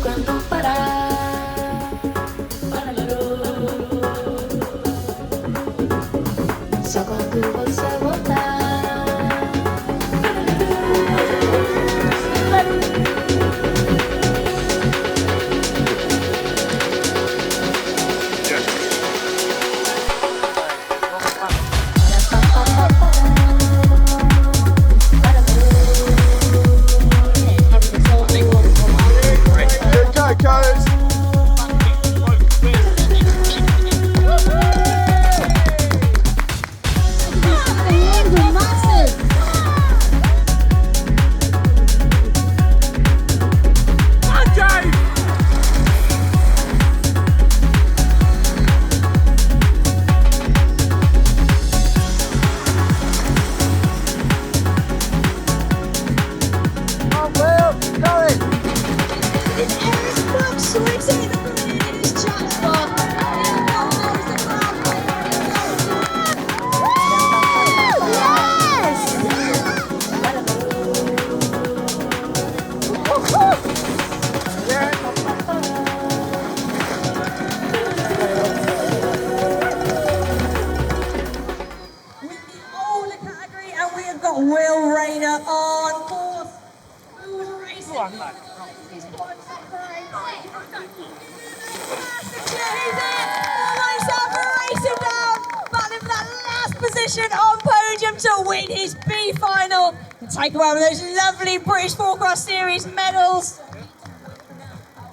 quando parar. Só quando você voltar. On podium to win his B final and take away one of those lovely British 4Cross Series medals.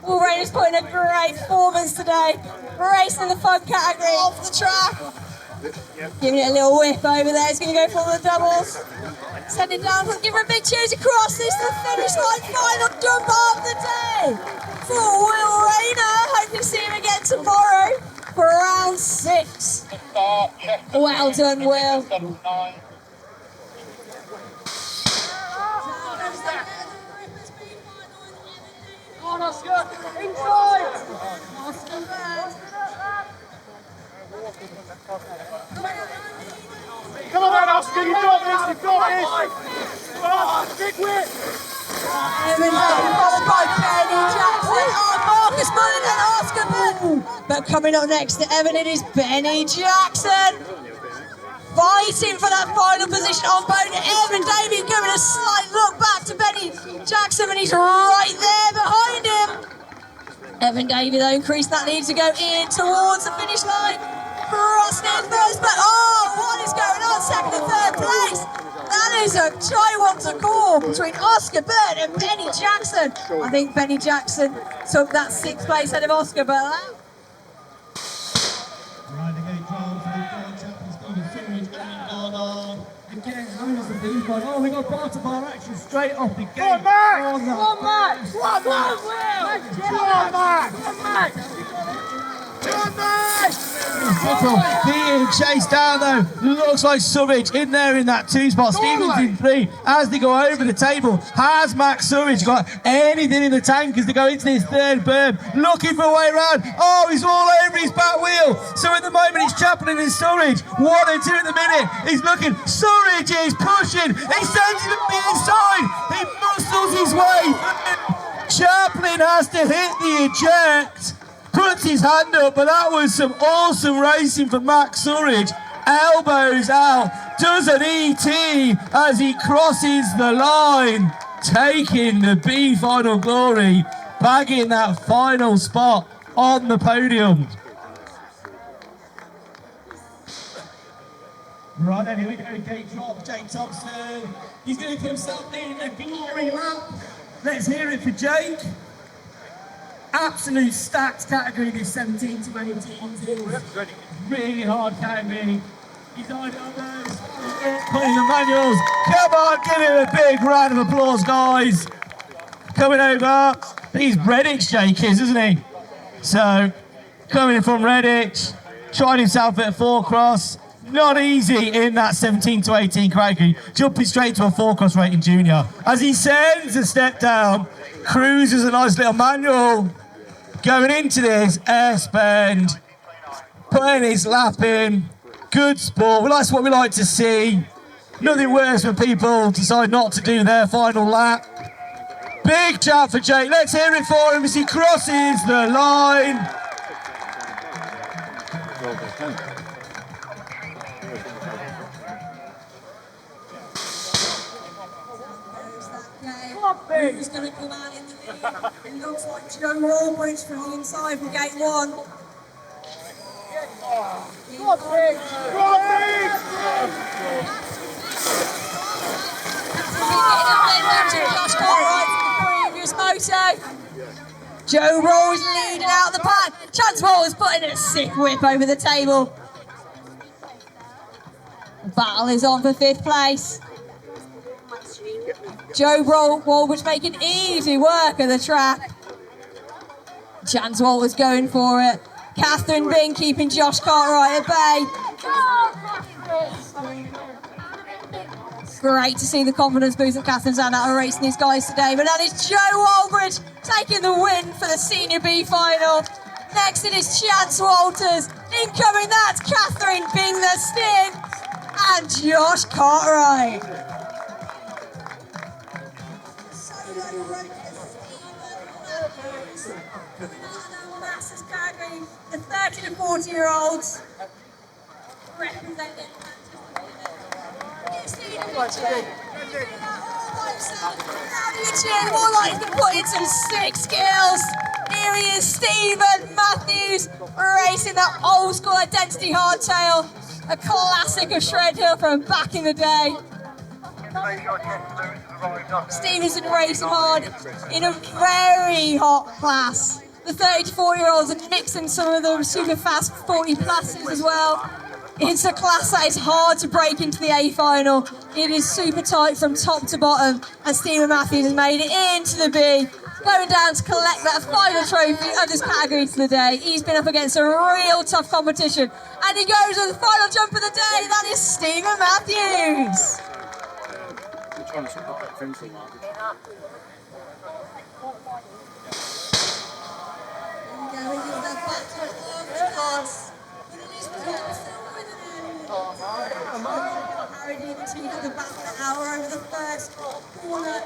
Will Rayner's put in a great performance today, racing in the fun category off the track. Giving it a little whip over there, he's going to go for the doubles. Sending down, give her a big cheers across. This is the finish line final jump of the day for Will Rayner. Hope to see him again tomorrow for round 6. Well done, Will. On Oscar, inside! Come on, Oscar, you got this, you got this! Come on, big whip! Evan David followed by Benny Jackson, Marcus Mullen and Oscar Burton. But coming up next to Evan, it is Benny Jackson. Fighting for that final position on podium. Evan David giving a slight look back to Benny Jackson, and he's right there behind him. Evan David though increased that lead to go in towards the finish line. Crossing in first, but what is going on? Second and third place. That is a tight one to call between Oscar Bird and Benny Jackson. I think Benny Jackson took that 6th place out of Oscar Bird. Oh, we got Parar action straight off the gate. Come on, Max! Come on, Max! Come on, Max! Come on, Max! Come on, Max! Come on, Max! Being chased down though, looks like Surridge in there in that 2 spot. Stevens in 3 as they go over the table. Has Max Surridge got anything in the tank as they go into this 3rd berm? Looking for a way around. Oh, he's all over his back wheel. So at the moment it's Chaplin and Surridge. 1 and 2 at the minute. He's looking. Surridge is pushing. He sends him to the inside. He muscles his way. Chaplin has to hit the eject. Puts his hand up, but that was some awesome racing for Max Surridge. Elbows out, does an ET as he crosses the line, taking the B final glory, bagging that final spot on the podium. Right then, here we go, gate drop, Jake Thompson. He's going to put himself in a glory lap. Let's hear it for Jake. Absolute stacked category, this 17 to 18. Really hard category. He's on elbows, putting the manuals. Come on, give him a big round of applause, guys. Coming over. He's Redditch, Jake is, isn't he? So, coming in from Redditch, tried himself at a 4-cross. Not easy in that 17 to 18 category. Jumping straight to a 4-cross rating junior. As he sends a step down, cruises a nice little manual. Going into this S bend, putting his lap in. Good sport. Well, that's what we like to see. Nothing worse when people decide not to do their final lap. Big shout for Jake. Let's hear it for him as he crosses the line. Who's going to come out in the lead? It looks like Joe Rawbridge from the inside from gate 1. Joe Roll's leading out the pack. Chance Roll is putting a sick whip over the table. The battle is on for 5th place. Joe Rawbridge making easy work of the track. Chance Walter's going for it. Catherine Bing keeping Josh Cartwright at bay. Great to see the confidence boost that Catherine's had out of racing these guys today. But that is Joe Rawbridge taking the win for the Senior B final. Next it is Chance Walters. Incoming, that's Catherine Bing the Sting and Josh Cartwright. The 30 to 40-year-olds representing more like to put in some sick skills. Here he is, Stephen Matthews, racing that old school Identity hardtail, a classic of Shredhill from back in the day. Stevenson's racing hard in a very hot class. The 30 to 40-year-olds are mixing some of the super fast 40 pluses as well. It's a class that is hard to break into the A final. It is super tight from top to bottom, and Stephen Matthews has made it into the B, going down to collect that final trophy of this category for the day. He's been up against a real tough competition, and he goes with the final jump of the day. That is Stephen Matthews. The back of the hour over the first corner.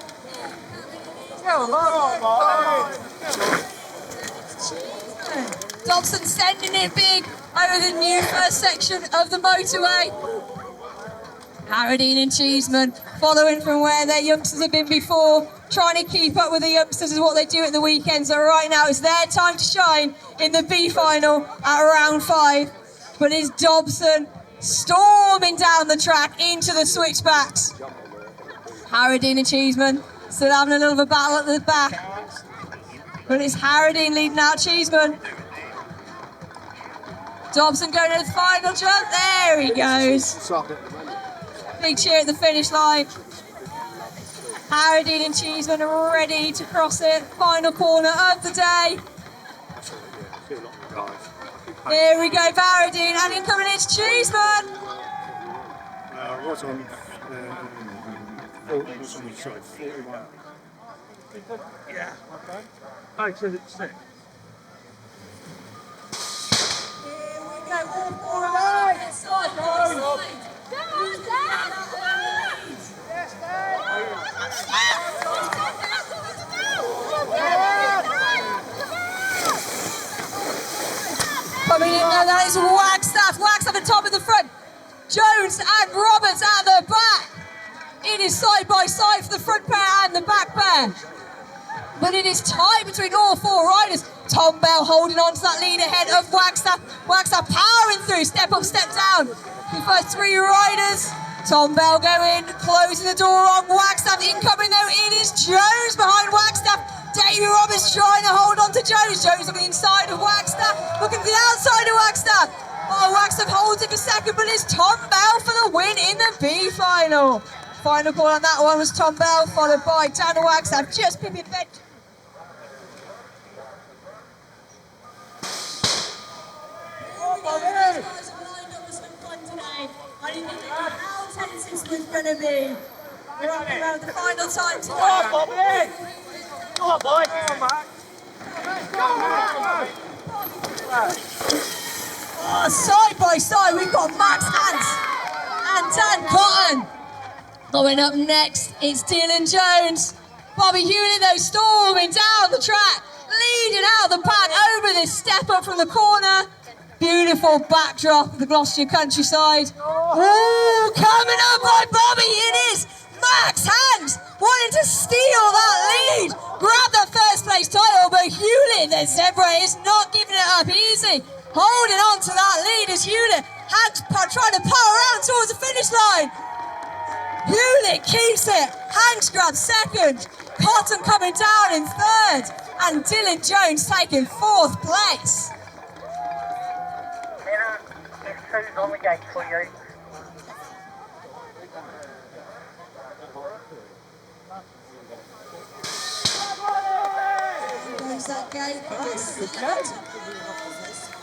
Dobson sending it big over the new first section of the motorway. Harradine and Cheeseman following from where their youngsters have been before, trying to keep up with the youngsters is what they do at the weekend. So right now it's their time to shine in the B final at round 5. But it's Dobson storming down the track into the switchbacks. Harradine and Cheeseman still having a little bit of a battle at the back. But it's Harradine leading out Cheeseman. Dobson going to the final jump. There he goes. Big cheer at the finish line. Harradine and Cheeseman are ready to cross it. Final corner of the day. Here we go, Harradine, and incoming it's Cheeseman. What's on? 41. Yeah. Okay. I said it's 6. Here we go, all 4 of them inside. Coming in now, that is Wagstaff at the top of the front. Jones and Roberts at the back. It is side by side for the front pair and the back pair. But it is tight between all 4 riders. Tom Bell holding on to that lead ahead of Wagstaff. Wagstaff powering through, step up, step down. The first 3 riders. Tom Bell going, closing the door on Wagstaff. Incoming though, it is Jones behind Wagstaff. Davey Roberts trying to hold on to Jones. Jones on the inside of Wagstaff, looking to the outside of Wagstaff. Oh, Wagstaff holds it for second, but it's Tom Bell for the win in the B final. Final call on that one was Tom Bell, followed by Tanner Wagstaff, just pipping bench. I didn't think how tense this was going to be. We're up around the final time tonight. Go on, boy. Oh, side by side, we've got Max Hans and Dan Cotton. Going up next, it's Dylan Jones. Bobby Hewlett, though, storming down the track, leading out the pack over this step up from the corner. Beautiful backdrop of the Gloucestershire countryside. Oh, coming up by Bobby, it is Max Hanks wanting to steal that lead, grab that first place title, but Hewlett, the zebra, is not giving it up easy. Holding on to that lead is Hewlett. Hanks trying to power around towards the finish line. Hewlett keeps it. Hanks grabs second. Cotton coming down in third. And Dylan Jones taking fourth place. Who's on the gate for you? Close that gate.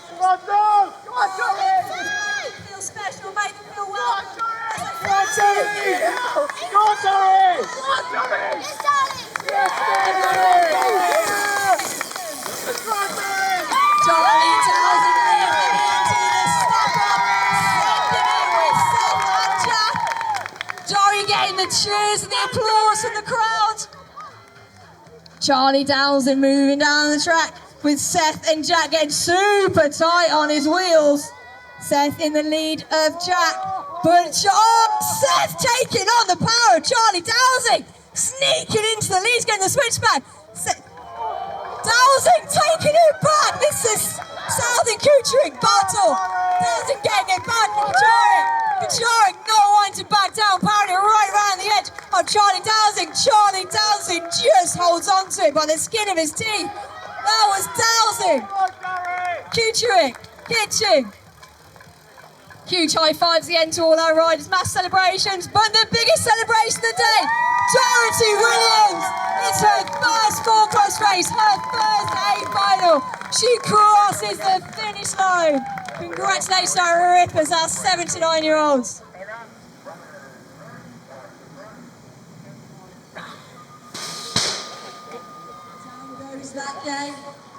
Come on, Dom! Come on, Joey! Feel special, make them feel welcome. Come on, Joey! Come on, Joey! Come on, Joey! Yes, Johnny tells him leading into the step up, second in with Seth and Jack. Johnny getting the cheers and the applause from the crowd. Charlie Dowson moving down the track with Seth and Jack getting super tight on his wheels. Seth in the lead of Jack, but Seth taking on the power of Charlie Dowsing, sneaking into the lead, getting the switchback. Dowsing taking it back. This is Southern Kucherick battle. Dowsing getting it back for Kucherick not wanting to back down, powering it right round the edge of Charlie Dowsing. Charlie Dowsing just holds on to it by the skin of his teeth. That was Dowsing. Kucherick, Kitchen. Huge high fives at the end to all our riders, mass celebrations, but the biggest celebration of the day, Dorothy Williams. It's her first four-cross race, her first A final. She crosses the finish line. Congratulations to our Rippers, our 79-year-olds. Down goes that day.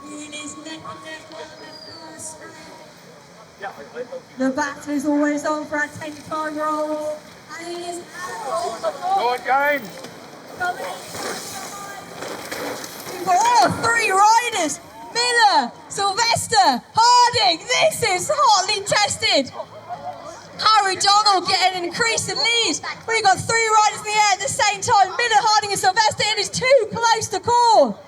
It is neck and neck on the first race. The battle is always on for our 10-time-year-olds. And it is Go on, James! We've got all three riders. Miller, Sylvester, Harding. This is hotly tested. Harry Donald getting an increasing lead. We've got three riders in the air at the same time. Miller, Harding and Sylvester. It is too close to call.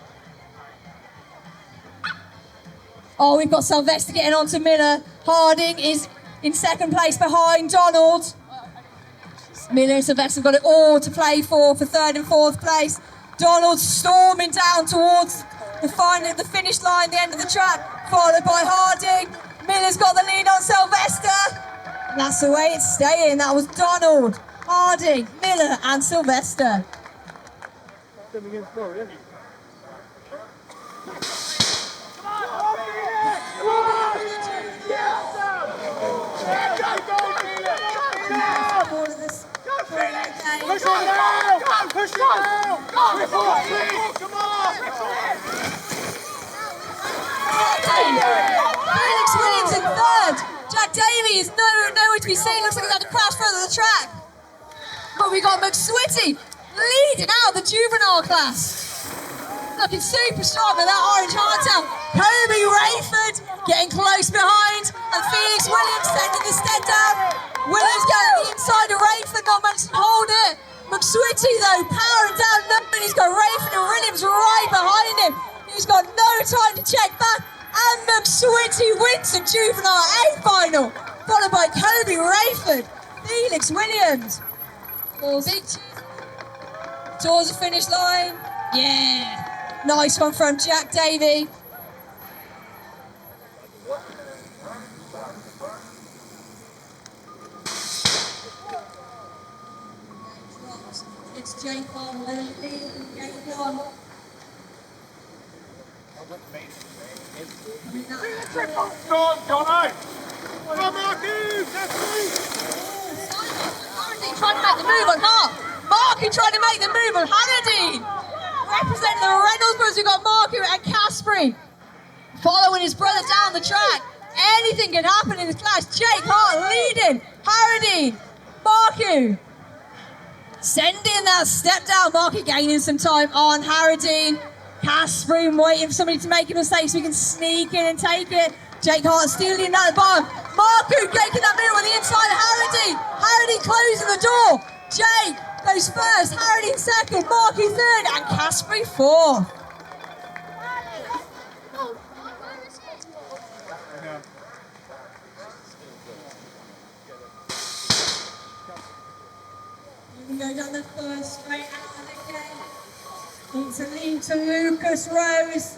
Oh, we've got Sylvester getting on to Miller. Harding is in second place behind Donald. Miller and Sylvester have got it all to play for third and fourth place. Donald storming down towards the finish line, the end of the track, followed by Harding. Miller's got the lead on Sylvester. And that's the way it's staying. That was Donald, Harding, Miller and Sylvester. Push on now! Push on now! Come on! Felix Williams in third. Jack Davey is nowhere to be seen. Looks like he's had to crash further the track. But we got McSwitty leading out the juvenile class. Looking super strong with that orange hardtail. Kobe Rayford getting close behind. And Felix Williams sending the stead down. Williams getting the inside of Rayford, not managed to hold it. McSwitty though, powering down and he's got Rayford and Williams right behind him. He's got no time to check back. And McSwitty wins the juvenile A final, followed by Kobe Rayford, Felix Williams. Big towards the finish line. Yeah. Nice one from Jack Davey. It's Jake on the lead from gate one. Go on, Jono! Come on, Marky! Hannadine trying to make the move on Hart. Marky trying to make the move on Hannadine. Representing the Reynolds brothers, we've got Marky and Caspary. Following his brother down the track. Anything can happen in this class. Jake Hart leading. Hannadine. Marky. Sending that step down market, gaining some time on Harradine. Caspering waiting for somebody to make a mistake so he can sneak in and take it. Jake Hart stealing that ball. Marku taking that middle on the inside of Harradine. Harradine closing the door. Jake goes first, Harradine second, Marku third, and Caspering fourth. You can go down the first straight out of the gate. It's a lead to Lucas Rose.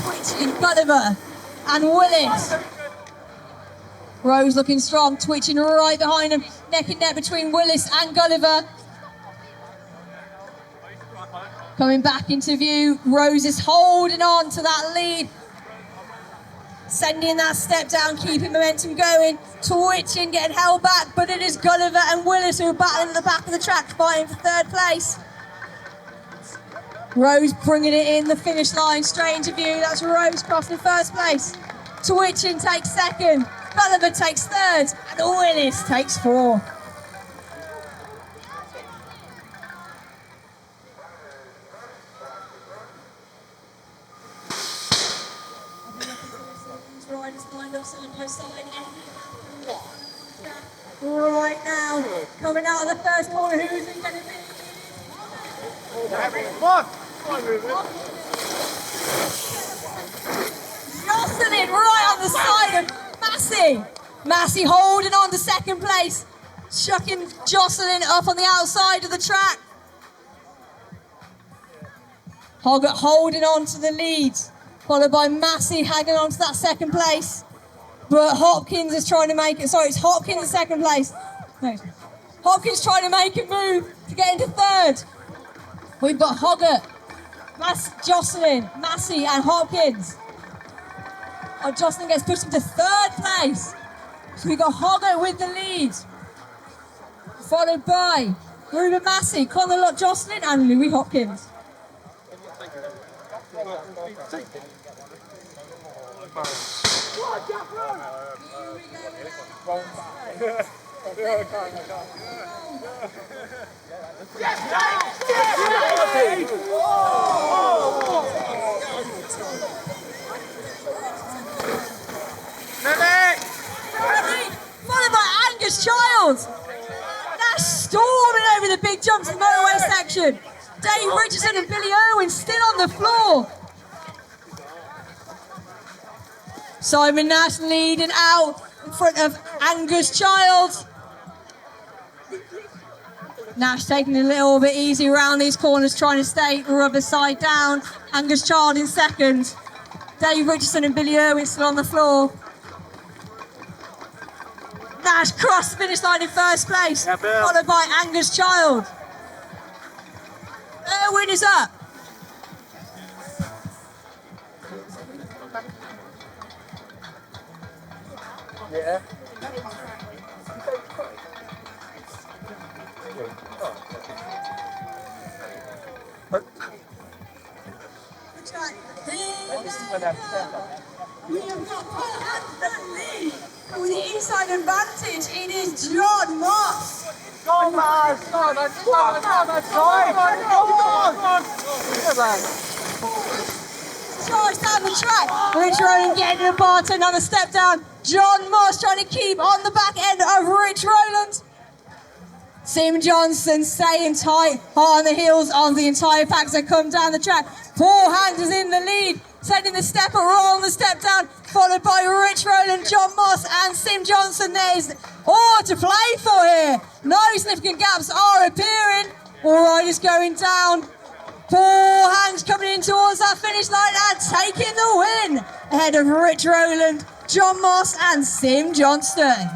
Twitching Gulliver and Willis. Rose looking strong, twitching right behind him, neck and neck between Willis and Gulliver. Coming back into view, Rose is holding on to that lead. Sending that step down, keeping momentum going. Twitching, getting held back, but it is Gulliver and Willis who are battling at the back of the track, fighting for third place. Rose bringing it in the finish line, straight into view. That's Rose crossing first place. Twitching takes second, Gulliver takes third, and Willis takes fourth. Right now, coming out of the first corner, who's it going to be? Jocelyn right on the side of Massey. Massey holding on to second place, chucking Jocelyn up on the outside of the track. Hoggett holding on to the lead, followed by Massey hanging on to that second place. But Hopkins is trying to make it, sorry, it's Hopkins in second place. No, Hopkins trying to make a move to get into third. We've got Hoggett, Jocelyn, Massey and Hopkins. Oh, Jocelyn gets pushed into third place. So we've got Hoggett with the lead. Followed by Ruben Massey, Conor Lott Jocelyn and Louis Hopkins. Followed by Angus Childs. That's storming over the big jumps in the motorway section. Dave Richardson and Billy Irwin still on the floor. Simon Nash leading out in front of Angus Childs. Nash taking it a little bit easy around these corners, trying to stay rubber side down. Angus Child in second. Dave Richardson and Billy Irwin still on the floor. Nash crossed the finish line in first place, followed by Angus Child. Irwin is up. Yeah. We have got Paul Hansen with the inside advantage. It is John Moss. Come on, come on, Charge down the track. Rich Rowland getting a bartender on the step down. John Moss trying to keep on the back end of Rich Rowland. Sim Johnson staying tight on the heels of the entire pack as they come down the track. Paul Hand is in the lead, sending the stepper roll on the step down, followed by Rich Rowland, John Moss and Sim Johnson. There's all to play for here. No significant gaps are appearing. All riders going down. Paul Hand's coming in towards that finish line and taking the win ahead of Rich Rowland, John Moss and Sim Johnston.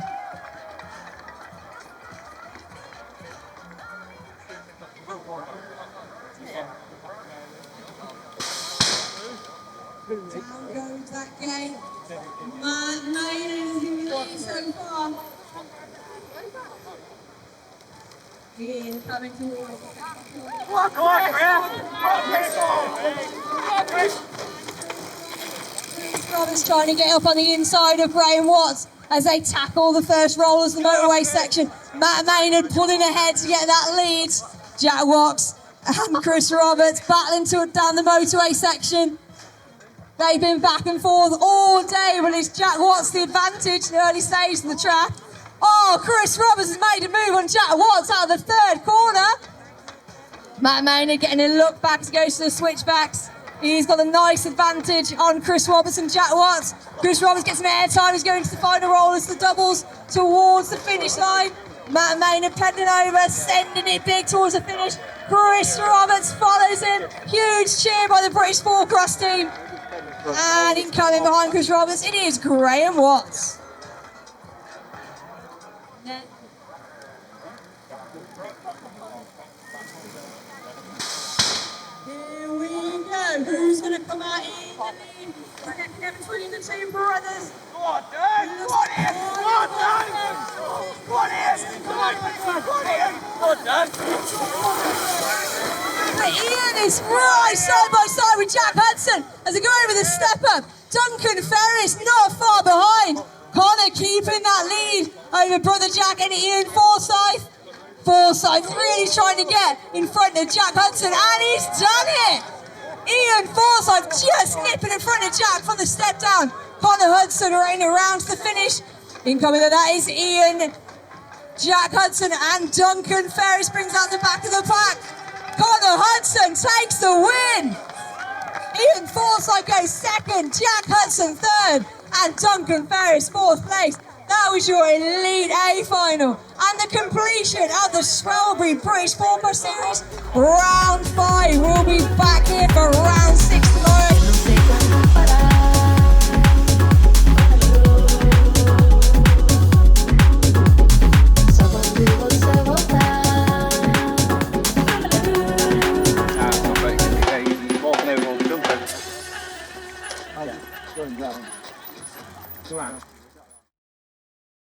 Down goes that gate. Matt Maiden is in the lead so far. Ian coming towards the back. Come on, Chris! Roberts trying to get up on the inside of Graham Watts as they tackle the first rollers of the motorway section. Matt Maynard pulling ahead to get that lead. Jack Watts and Chris Roberts battling down the motorway section. They've been back and forth all day, but it's Jack Watts the advantage in the early stage of the track. Oh, Chris Roberts has made a move on Jack Watts out of the third corner. Matt Maynard getting a look back to go to the switchbacks. He's got a nice advantage on Chris Roberts and Jack Watts. Chris Roberts gets some air time. He's going to the final rollers, the doubles, towards the finish line. Matt Maynard pedaling over, sending it big towards the finish. Chris Roberts follows him. Huge cheer by the British four-cross team. And incoming behind Chris Roberts, it is Graham Watts. Here we go. Who's going to come out in the lead? We're getting there between the two brothers. Come on, Dave! Come on, Ian! Come on, Dave! Come on, Ian! Come on, Ian! Come on, Dave! But Ian is right side by side with Jack Hudson as they go over the step up. Duncan Ferris not far behind. Connor keeping that lead over brother Jack and Ian Forsyth. Forsyth really trying to get in front of Jack Hudson, and he's done it. Ian Forsyth just nipping in front of Jack from the step down. Connor Hudson running around to the finish. Incoming of that is Ian, Jack Hudson, and Duncan Ferris brings out the back of the pack. Connor Hudson takes the win. Ian Forsyth goes second, Jack Hudson third, and Duncan Ferris fourth place. That was your Elite A final and the completion of the Swelbury British Four-Cross Series. Round 5. We'll be back here for round 6 tomorrow. Go on.